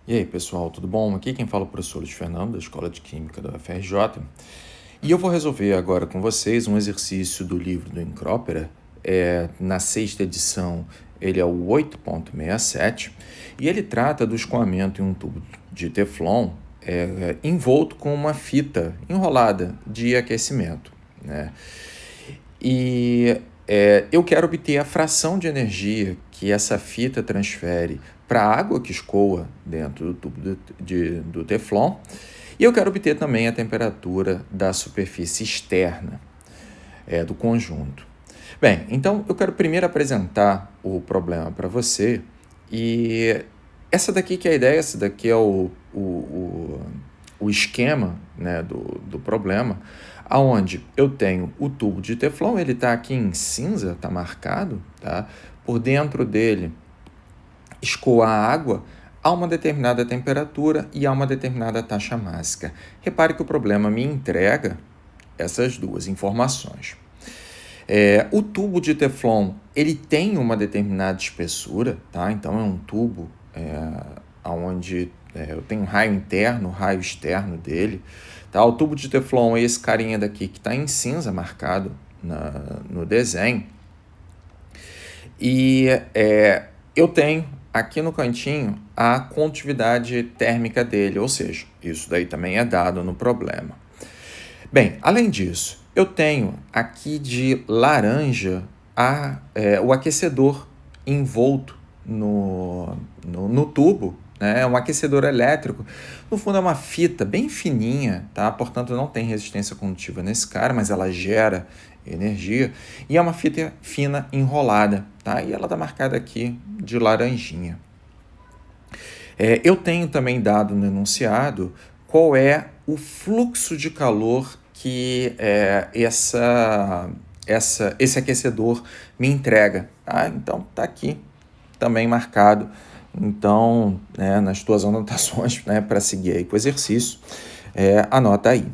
E aí, pessoal, tudo bom? Aqui quem fala é o professor Luiz Fernando, da Escola de Química da UFRJ. E eu vou resolver agora com vocês um exercício do livro do Encrópera. Na sexta edição, ele é o 8.67, e ele trata do escoamento em um tubo de Teflon envolto com uma fita enrolada de aquecimento, né? Eu quero obter a fração de energia que essa fita transfere para a água que escoa dentro do tubo do Teflon, e eu quero obter também a temperatura da superfície externa do conjunto. Bem, então eu quero primeiro apresentar o problema para você, e essa daqui que é a ideia, essa daqui é o esquema, né, do problema, aonde eu tenho o tubo de Teflon, ele está aqui em cinza, está marcado, tá? Por dentro dele escoa a água a uma determinada temperatura e a uma determinada taxa máxima. Repare que o problema me entrega essas duas informações. O tubo de Teflon, ele tem uma determinada espessura, tá? Então é um tubo onde eu tenho um raio interno, raio externo dele, tá? O tubo de Teflon é esse carinha daqui que está em cinza marcado no desenho. E eu tenho aqui no cantinho a condutividade térmica dele, ou seja, isso daí também é dado no problema. Bem, além disso, eu tenho aqui de laranja o aquecedor envolto no tubo, né? É um aquecedor elétrico. No fundo é uma fita bem fininha, tá? Portanto, não tem resistência condutiva nesse cara, mas ela gera energia. E é uma fita fina enrolada, tá? E ela está marcada aqui de laranjinha. Eu tenho também dado no enunciado qual é o fluxo de calor que esse aquecedor me entrega. Tá? Então, está aqui também marcado. Então, nas tuas anotações, para seguir aí com o exercício, anota aí.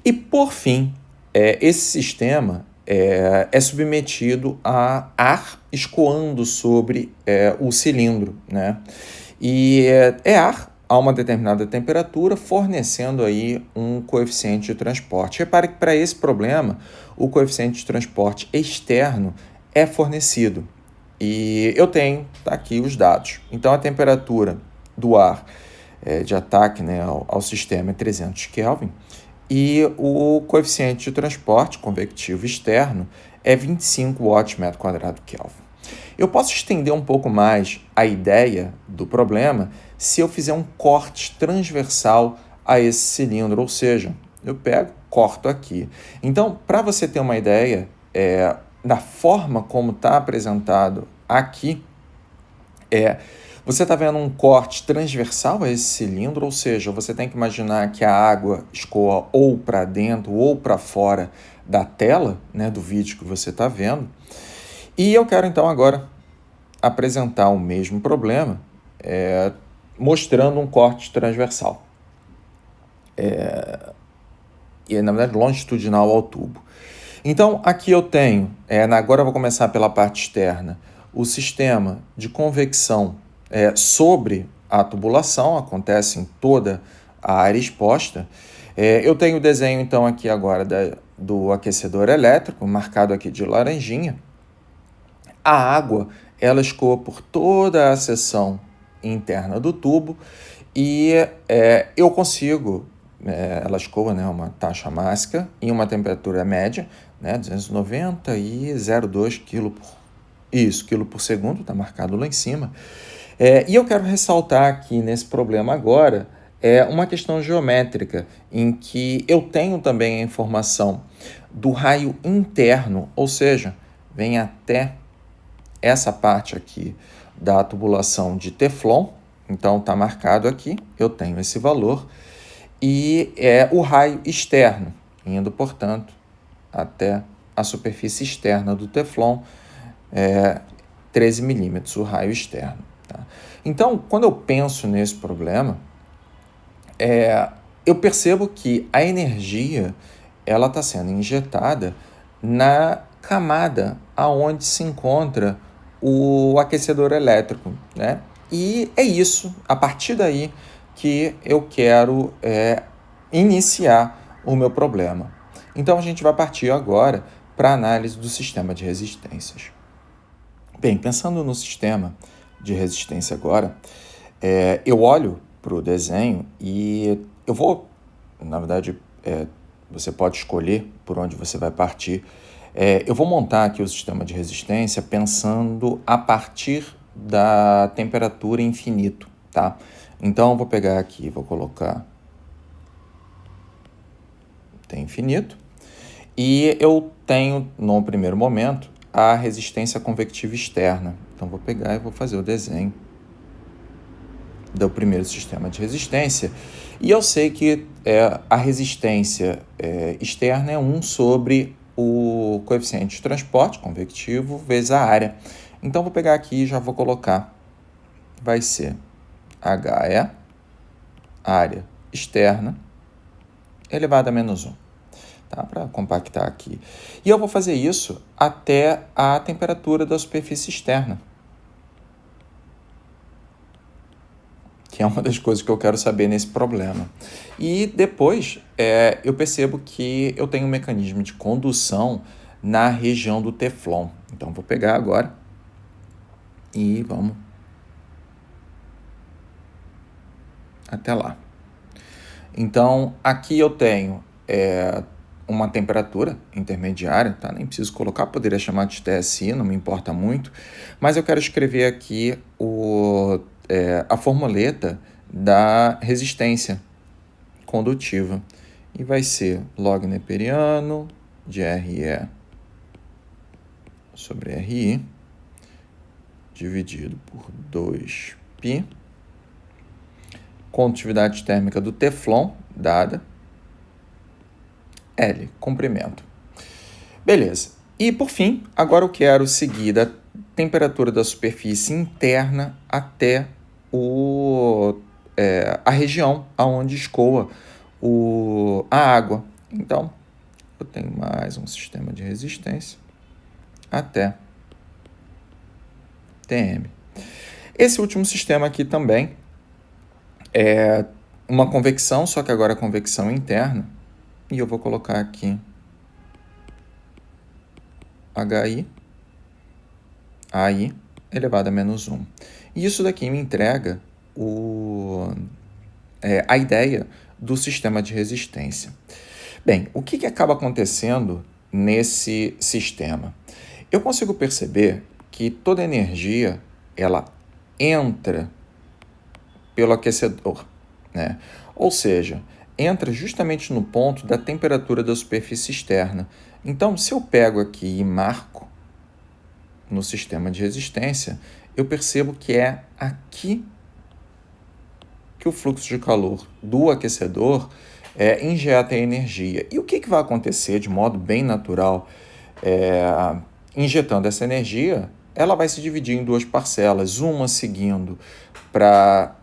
E, por fim, esse sistema é submetido a ar escoando sobre o cilindro, né? E é ar a uma determinada temperatura, fornecendo aí um coeficiente de transporte. Repare que para esse problema, o coeficiente de transporte externo é fornecido. E eu tenho aqui os dados. Então, a temperatura do ar de ataque, né, ao sistema é 300 Kelvin, e o coeficiente de transporte convectivo externo é 25 watts metro quadrado Kelvin. Eu posso estender um pouco mais a ideia do problema se eu fizer um corte transversal a esse cilindro, ou seja, eu pego, corto aqui. Então, para você ter uma ideia da forma como está apresentado aqui, você está vendo um corte transversal a esse cilindro, ou seja, você tem que imaginar que a água escoa ou para dentro ou para fora da tela, né, do vídeo que você está vendo. E eu quero então agora apresentar o mesmo problema mostrando um corte transversal. E na verdade longitudinal ao tubo. Então aqui eu tenho, agora eu vou começar pela parte externa, o sistema de convecção sobre a tubulação, acontece em toda a área exposta. Eu tenho o desenho então aqui agora do aquecedor elétrico, marcado aqui de laranjinha. A água, ela escoa por toda a seção interna do tubo e eu consigo, ela escoa, né, uma taxa máxima em uma temperatura média, né, 290 e 0,2 kg por segundo, está marcado lá em cima. E eu quero ressaltar aqui nesse problema agora uma questão geométrica, em que eu tenho também a informação do raio interno, ou seja, vem até essa parte aqui da tubulação de Teflon, então está marcado aqui, eu tenho esse valor, e o raio externo, indo, portanto, até a superfície externa do Teflon, 13 milímetros, o raio externo. Tá? Então, quando eu penso nesse problema, eu percebo que a energia ela está sendo injetada na camada aonde se encontra o aquecedor elétrico, né? E é isso, a partir daí que eu quero iniciar o meu problema. Então a gente vai partir agora para a análise do sistema de resistências. Bem, pensando no sistema de resistência agora, eu olho para o desenho e eu vou, na verdade, você pode escolher por onde você vai partir. Eu vou montar aqui o sistema de resistência pensando a partir da temperatura infinito, tá? Então, eu vou pegar aqui, vou colocar T infinito, e eu tenho, no primeiro momento, a resistência convectiva externa. Então, vou pegar e vou fazer o desenho do primeiro sistema de resistência. E eu sei que a resistência externa é 1 sobre o coeficiente de transporte convectivo vezes a área. Então, vou pegar aqui e já vou colocar. Vai ser HE, área externa, elevado a menos 1. Tá? Para compactar aqui. E eu vou fazer isso até a temperatura da superfície externa, que é uma das coisas que eu quero saber nesse problema. E depois eu percebo que eu tenho um mecanismo de condução na região do Teflon. Então, vou pegar agora e vamos até lá. Então, aqui eu tenho uma temperatura intermediária, tá? Nem preciso colocar, poderia chamar de TSI, não me importa muito, mas eu quero escrever aqui a formuleta da resistência condutiva, e vai ser log neperiano de RE sobre RI dividido por 2π, condutividade térmica do Teflon dada, L, comprimento. Beleza. E, por fim, agora eu quero seguir da temperatura da superfície interna até a região onde escoa a água. Então, eu tenho mais um sistema de resistência até Tm. Esse último sistema aqui também é uma convecção, só que agora é convecção interna. E eu vou colocar aqui HI, AI elevado a menos 1. E isso daqui me entrega a ideia do sistema de resistência. Bem, o que acaba acontecendo nesse sistema? Eu consigo perceber que toda energia ela entra pelo aquecedor, né? Ou seja, entra justamente no ponto da temperatura da superfície externa. Então, se eu pego aqui e marco no sistema de resistência, eu percebo que é aqui que o fluxo de calor do aquecedor injeta a energia. E o que vai acontecer de modo bem natural? Injetando essa energia, ela vai se dividir em 2 parcelas, uma seguindo para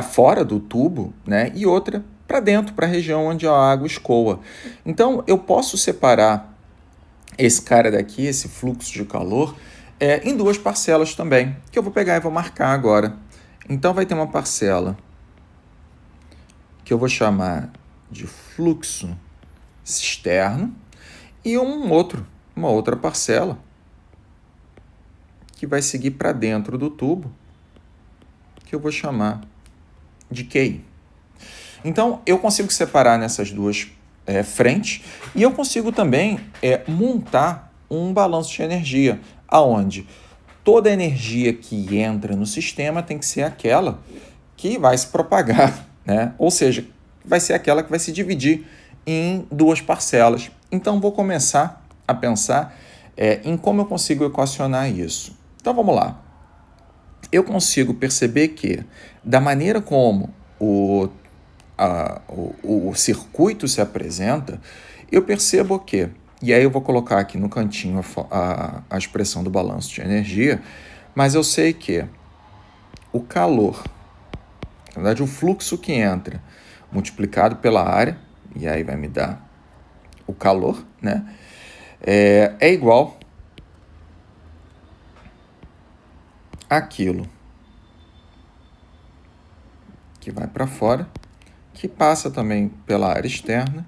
fora do tubo, né? E outra para dentro, para a região onde a água escoa. Então, eu posso separar esse cara daqui, esse fluxo de calor, em 2 parcelas também, que eu vou pegar e vou marcar agora. Então, vai ter uma parcela que eu vou chamar de fluxo externo e uma outra parcela que vai seguir para dentro do tubo, que eu vou chamar de QI. Então, eu consigo separar nessas 2 frentes e eu consigo também montar um balanço de energia, aonde toda a energia que entra no sistema tem que ser aquela que vai se propagar, né? Ou seja, vai ser aquela que vai se dividir em 2 parcelas. Então, vou começar a pensar em como eu consigo equacionar isso. Então, vamos lá. Eu consigo perceber que, da maneira como o circuito se apresenta, eu percebo que, e aí eu vou colocar aqui no cantinho a expressão do balanço de energia, mas eu sei que o calor, na verdade o fluxo que entra, multiplicado pela área, e aí vai me dar o calor, né, é igual aquilo que vai para fora, que passa também pela área externa,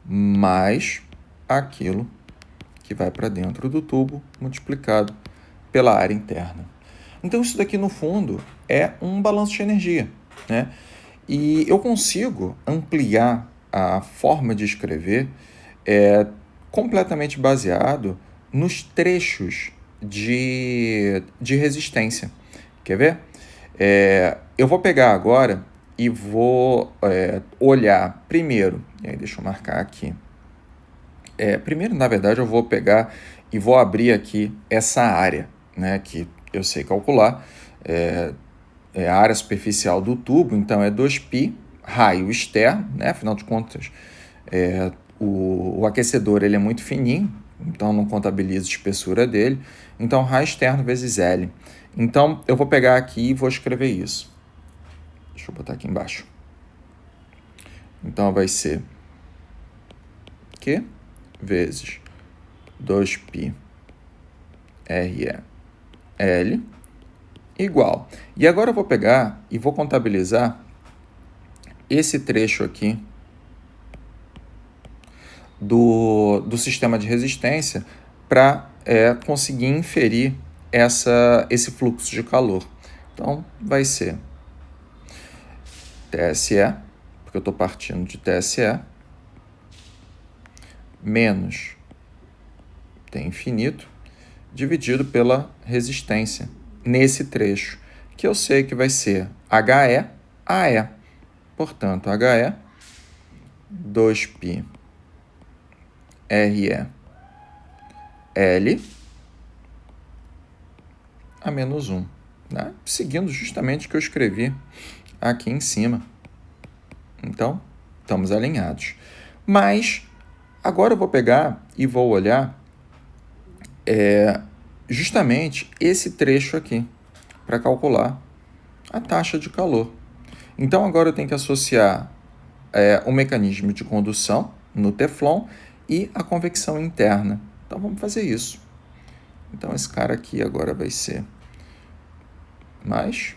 mais aquilo que vai para dentro do tubo, multiplicado pela área interna. Então, isso daqui, no fundo, é um balanço de energia, né? E eu consigo ampliar a forma de escrever completamente baseado nos trechos de resistência. Quer ver? Eu vou pegar agora e vou olhar primeiro, e aí deixa eu marcar aqui. Primeiro, na verdade, eu vou pegar e vou abrir aqui essa área, né, que eu sei calcular. A área superficial do tubo, então é 2π, raio externo, né, afinal de contas, o aquecedor ele é muito fininho, então não contabiliza a espessura dele, então raio externo vezes L. Então eu vou pegar aqui e vou escrever isso. Deixa eu botar aqui embaixo. Então vai ser Q vezes 2π RE L igual. E agora eu vou pegar e vou contabilizar esse trecho aqui do sistema de resistência para conseguir inferir esse fluxo de calor. Então, vai ser TSE, porque eu estou partindo de TSE, menos T infinito, dividido pela resistência, nesse trecho, que eu sei que vai ser HE AE. Portanto, HE 2π RE L a menos 1, né? Seguindo justamente o que eu escrevi aqui em cima. Então, estamos alinhados. Mas, agora eu vou pegar e vou olhar justamente esse trecho aqui, para calcular a taxa de calor. Então, agora eu tenho que associar o mecanismo de condução no Teflon e a convecção interna. Então, vamos fazer isso. Então, esse cara aqui agora vai ser mais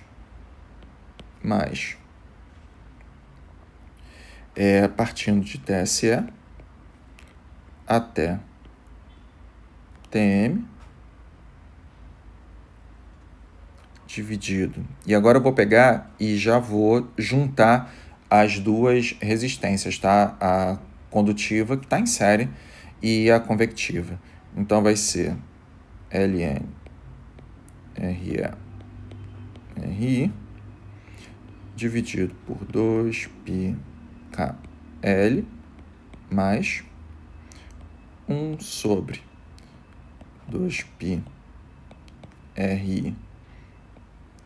partindo de TSE até TM dividido. E agora eu vou pegar e já vou juntar as duas resistências, tá? A condutiva, que está em série, e a convectiva. Então, vai ser ln RE RI dividido por 2πkL mais 1 sobre 2π RI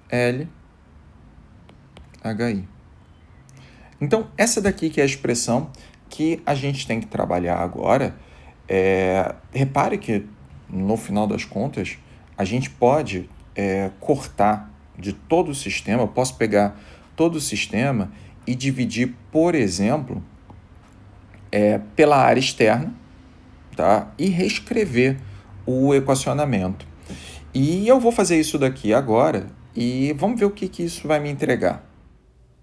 L HI. Então, essa daqui que é a expressão que a gente tem que trabalhar agora. Repare que, no final das contas, a gente pode cortar de todo o sistema. Eu posso pegar todo o sistema e dividir, por exemplo, pela área externa, tá? E reescrever o equacionamento. E eu vou fazer isso daqui agora e vamos ver o que isso vai me entregar.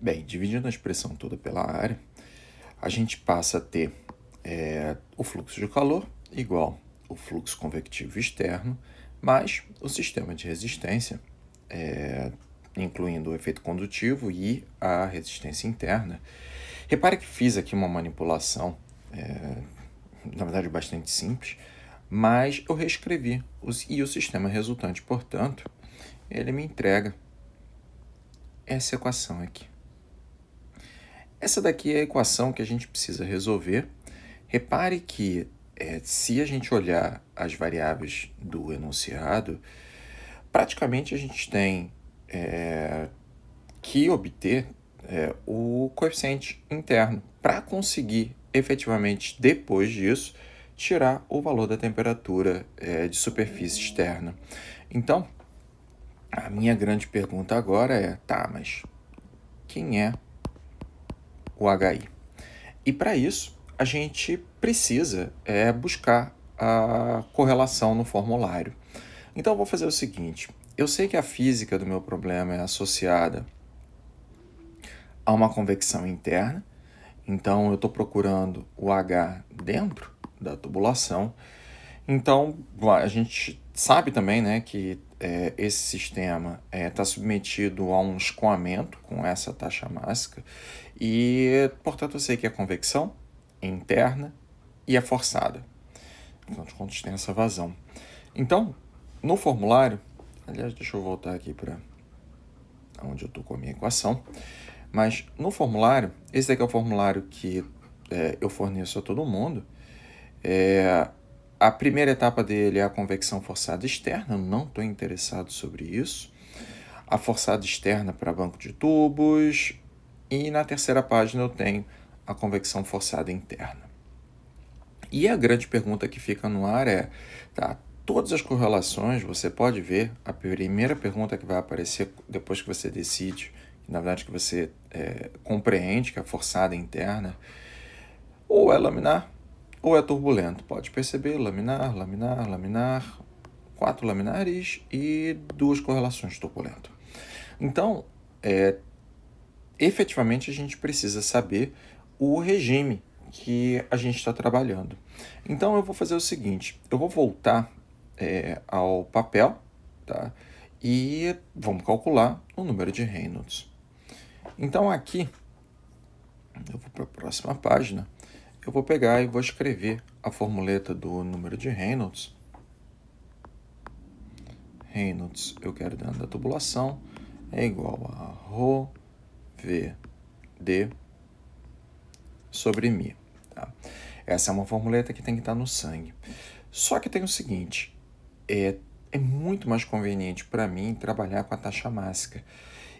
Bem, dividindo a expressão toda pela área, a gente passa a ter o fluxo de calor igual o fluxo convectivo externo mais o sistema de resistência, incluindo o efeito condutivo e a resistência interna. Repare que fiz aqui uma manipulação, na verdade bastante simples, mas eu reescrevi e o sistema resultante, portanto, ele me entrega essa equação aqui. Essa daqui é a equação que a gente precisa resolver. Repare que se a gente olhar as variáveis do enunciado, praticamente a gente tem que obter o coeficiente interno para conseguir efetivamente, depois disso, tirar o valor da temperatura de superfície externa. Então, a minha grande pergunta agora é, mas quem é o HI? E para isso, a gente precisa buscar a correlação no formulário. Então, eu vou fazer o seguinte, eu sei que a física do meu problema é associada a uma convecção interna, então eu estou procurando o H dentro da tubulação. Então, a gente sabe também, né, que esse sistema está submetido a um escoamento com essa taxa mássica e, portanto, eu sei que a convecção é interna e é forçada. Afinal de contas, tem essa vazão. Então, no formulário, aliás, deixa eu voltar aqui para onde eu estou com a minha equação, mas no formulário, esse daqui é o formulário que eu forneço a todo mundo. A primeira etapa dele é a convecção forçada externa, eu não estou interessado sobre isso. A forçada externa para banco de tubos. E na terceira página eu tenho a convecção forçada interna. E a grande pergunta que fica no ar é, tá, todas as correlações, você pode ver, a primeira pergunta que vai aparecer depois que você decide, na verdade que você compreende que a forçada interna ou é laminar ou é turbulento. Pode perceber, laminar, laminar, laminar, 4 laminares e 2 correlações turbulento. Então, efetivamente a gente precisa saber o regime que a gente está trabalhando. Então eu vou fazer o seguinte, eu vou voltar ao papel, tá? E vamos calcular o número de Reynolds. Então aqui, eu vou para a próxima página, eu vou pegar e vou escrever a formuleta do número de Reynolds. Reynolds, eu quero dentro da tubulação, é igual a ρ v d sobre μ. Tá? Essa é uma formuleta que tem que estar no sangue. Só que tem o seguinte, é muito mais conveniente para mim trabalhar com a taxa mássica.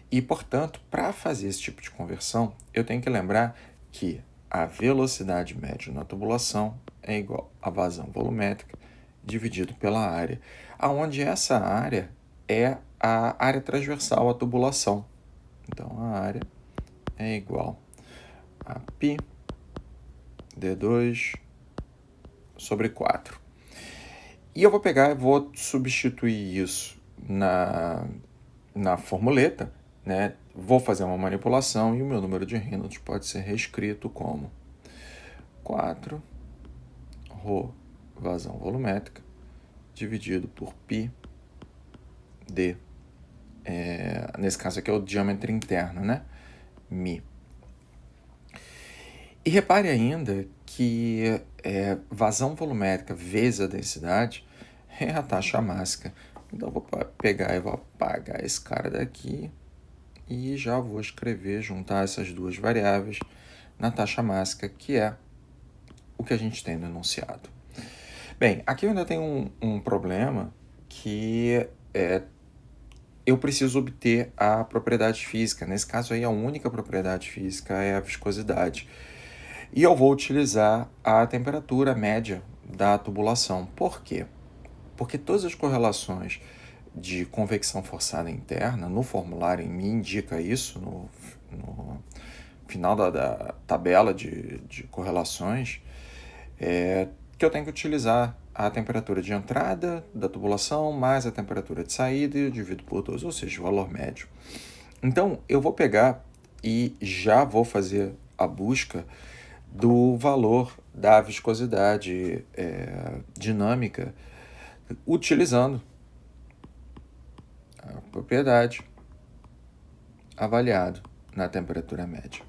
E, portanto, para fazer esse tipo de conversão, eu tenho que lembrar que a velocidade média na tubulação é igual a vazão volumétrica dividido pela área, aonde essa área é a área transversal à tubulação. Então, a área é igual a π d2 sobre 4. E eu vou pegar e vou substituir isso na formuleta, né? Vou fazer uma manipulação e o meu número de Reynolds pode ser reescrito como 4 ρ vazão volumétrica dividido por π d, nesse caso aqui é o diâmetro interno, né? μ. E repare ainda que vazão volumétrica vezes a densidade é a taxa mássica. Então, eu vou pegar e vou apagar esse cara daqui e já vou escrever, juntar essas duas variáveis na taxa mássica, que é o que a gente tem no enunciado. Bem, aqui eu ainda tenho um problema que eu preciso obter a propriedade física. Nesse caso aí, a única propriedade física é a viscosidade. E eu vou utilizar a temperatura média da tubulação. Por quê? Porque todas as correlações de convecção forçada interna, no formulário me indica isso, no final da tabela de correlações, que eu tenho que utilizar a temperatura de entrada da tubulação mais a temperatura de saída e eu divido por 2, ou seja, o valor médio. Então, eu vou pegar e já vou fazer a busca do valor da viscosidade dinâmica utilizando a propriedade avaliado na temperatura média.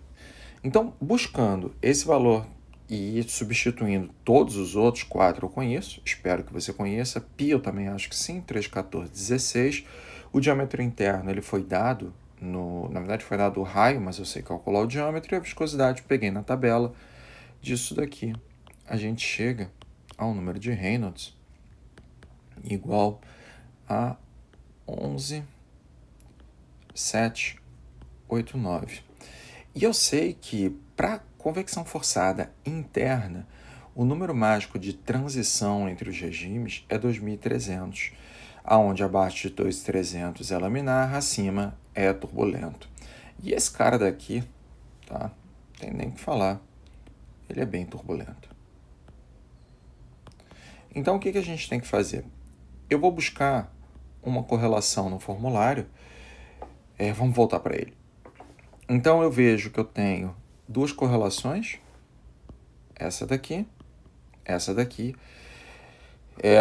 Então, buscando esse valor e substituindo todos os outros, 4 eu conheço, espero que você conheça, π eu também acho que sim, 3, 14, 16. O diâmetro interno ele foi dado, na verdade foi dado o raio, mas eu sei calcular o diâmetro, e a viscosidade peguei na tabela. Disso daqui, a gente chega ao número de Reynolds igual a 11,789. E eu sei que para convecção forçada interna, o número mágico de transição entre os regimes é 2.300, aonde abaixo de 2.300 é laminar, acima é turbulento. E esse cara daqui, tá? Não tem nem o que falar. Ele é bem turbulento. Então, o que a gente tem que fazer? Eu vou buscar uma correlação no formulário, vamos voltar para ele. Então eu vejo que eu tenho duas correlações, essa daqui,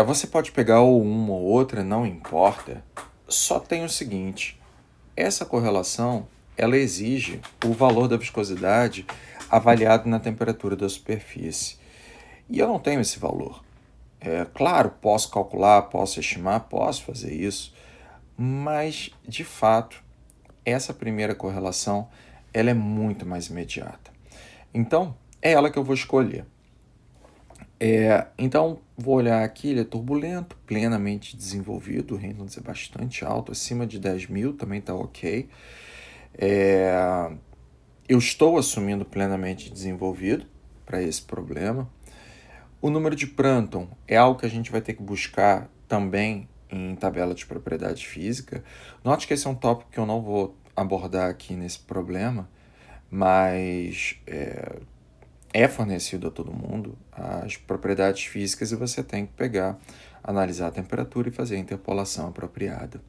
você pode pegar ou uma ou outra, não importa, só tem o seguinte, essa correlação, ela exige o valor da viscosidade avaliado na temperatura da superfície. E eu não tenho esse valor. Claro, posso calcular, posso estimar, posso fazer isso, mas, de fato, essa primeira correlação, ela é muito mais imediata. Então, é ela que eu vou escolher. Então, vou olhar aqui, ele é turbulento, plenamente desenvolvido, o Reynolds é bastante alto, acima de 10.000 também está ok. Eu estou assumindo plenamente desenvolvido para esse problema. O número de Prandtl é algo que a gente vai ter que buscar também em tabela de propriedade física. Note que esse é um tópico que eu não vou abordar aqui nesse problema, mas é fornecido a todo mundo as propriedades físicas e você tem que pegar, analisar a temperatura e fazer a interpolação apropriada.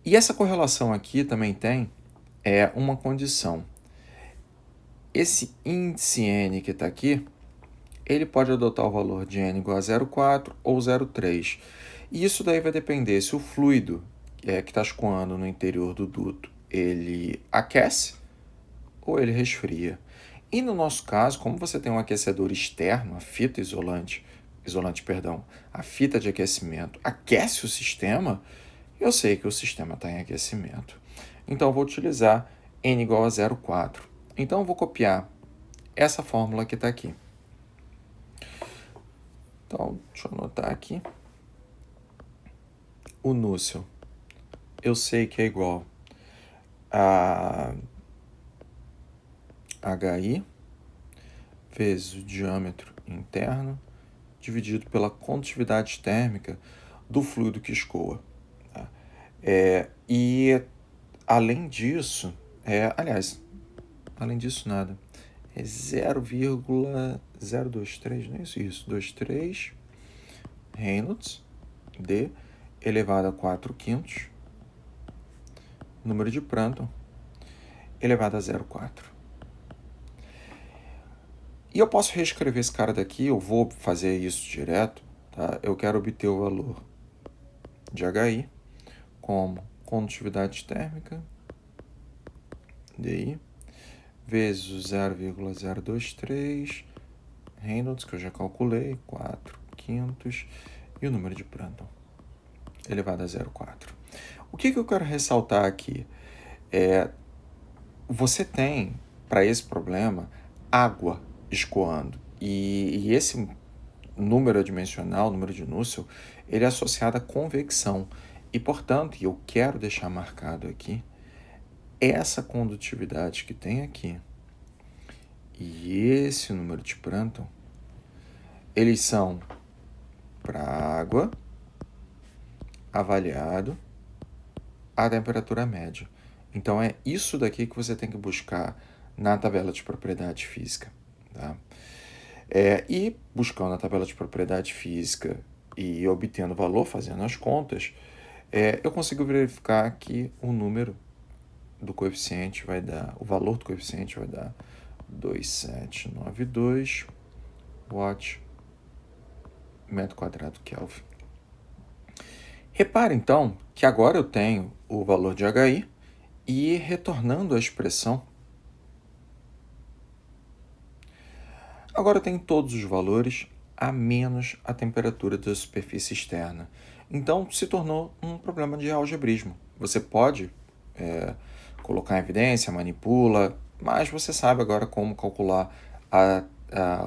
E essa correlação aqui também tem uma condição. Esse índice N que está aqui, ele pode adotar o valor de N igual a 0,4 ou 0,3. E isso daí vai depender se o fluido que está escoando no interior do duto, ele aquece ou ele resfria. E no nosso caso, como você tem um aquecedor externo, a fita a fita de aquecimento aquece o sistema, eu sei que o sistema está em aquecimento. Então, eu vou utilizar N igual a 0,4. Então, eu vou copiar essa fórmula que está aqui. Então, deixa eu anotar aqui. O núcleo, eu sei que é igual a HI vezes o diâmetro interno dividido pela condutividade térmica do fluido que escoa. Tá? E além disso, além disso nada, é 0,023, não é isso? 23 Reynolds D elevado a 4 quintos, número de Prandtl elevado a 0,4. E eu posso reescrever esse cara daqui, eu vou fazer isso direto, tá? Eu quero obter o valor de HI como condutividade térmica, DI, vezes o 0,023 Reynolds, que eu já calculei, 4 quintos, e o número de Prandtl elevado a 0,4. O que eu quero ressaltar aqui? Você tem, para esse problema, água escoando. E esse número adimensional, número de Nusselt, ele é associado à convecção. E, portanto, eu quero deixar marcado aqui, essa condutividade que tem aqui e esse número de Prandtl, eles são para água avaliado a temperatura média. Então, é isso daqui que você tem que buscar na tabela de propriedade física. Tá? E buscando a tabela de propriedade física e obtendo valor, fazendo as contas, eu consigo verificar que o número do coeficiente vai dar, o valor do coeficiente vai dar 2,792 watt metro quadrado Kelvin. Repare, então, que agora eu tenho o valor de HI e, retornando à expressão, agora eu tenho todos os valores a menos a temperatura da superfície externa. Então, se tornou um problema de algebrismo. Você pode colocar em evidência, manipula, mas você sabe agora como calcular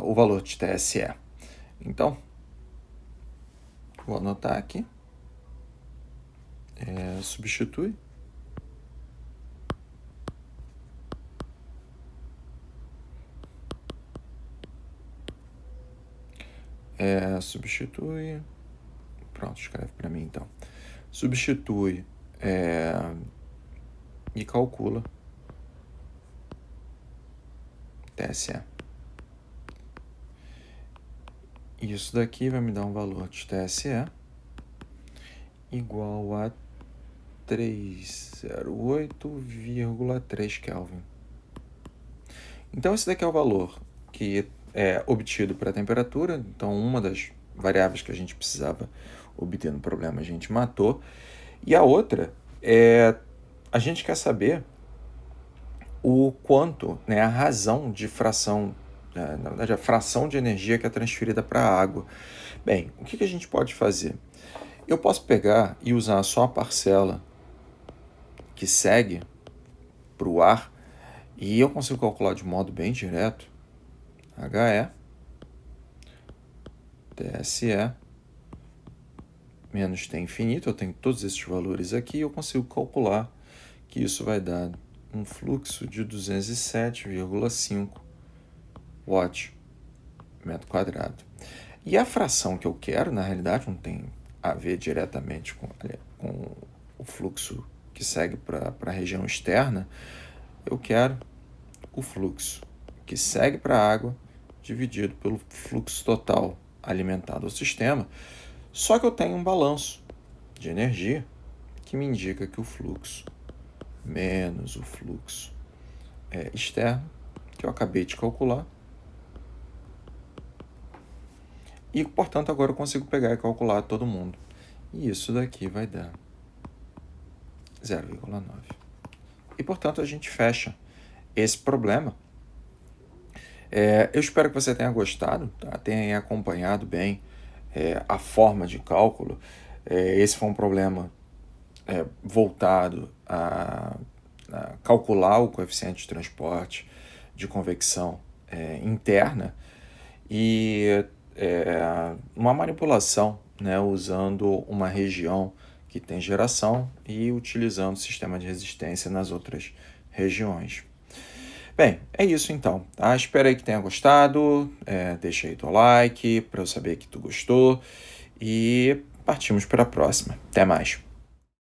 o valor de TSE. Então, vou anotar aqui. Substitui. Substitui. Pronto, escreve para mim então. Substitui e calcula TSE. Isso daqui vai me dar um valor de TSE. igual a 308,3 Kelvin. Então, esse daqui é o valor que é obtido para a temperatura. Então, uma das variáveis que a gente precisava obter no problema a gente matou. E a outra é, a gente quer saber o quanto, né, a razão de fração, na verdade, a fração de energia que é transferida para a água. Bem, o que a gente pode fazer? Eu posso pegar e usar só a parcela que segue para o ar e eu consigo calcular de modo bem direto HE TSE menos T infinito, eu tenho todos esses valores aqui e eu consigo calcular que isso vai dar um fluxo de 207,5 watt metro quadrado. E a fração que eu quero, na realidade, não tem a ver diretamente com o fluxo que segue para a região externa. Eu quero o fluxo que segue para a água dividido pelo fluxo total alimentado ao sistema, só que eu tenho um balanço de energia que me indica que o fluxo menos o fluxo externo, que eu acabei de calcular, e, portanto, agora eu consigo pegar e calcular todo mundo. E isso daqui vai dar 0,9. E, portanto, a gente fecha esse problema. Eu espero que você tenha gostado, tá? Tenha acompanhado bem a forma de cálculo. Esse foi um problema voltado a calcular o coeficiente de transporte de convecção interna e uma manipulação, né, usando uma região que tem geração e utilizando o sistema de resistência nas outras regiões. Bem, é isso então, tá? Espero aí que tenha gostado, deixa aí teu like para eu saber que tu gostou e partimos para a próxima. Até mais!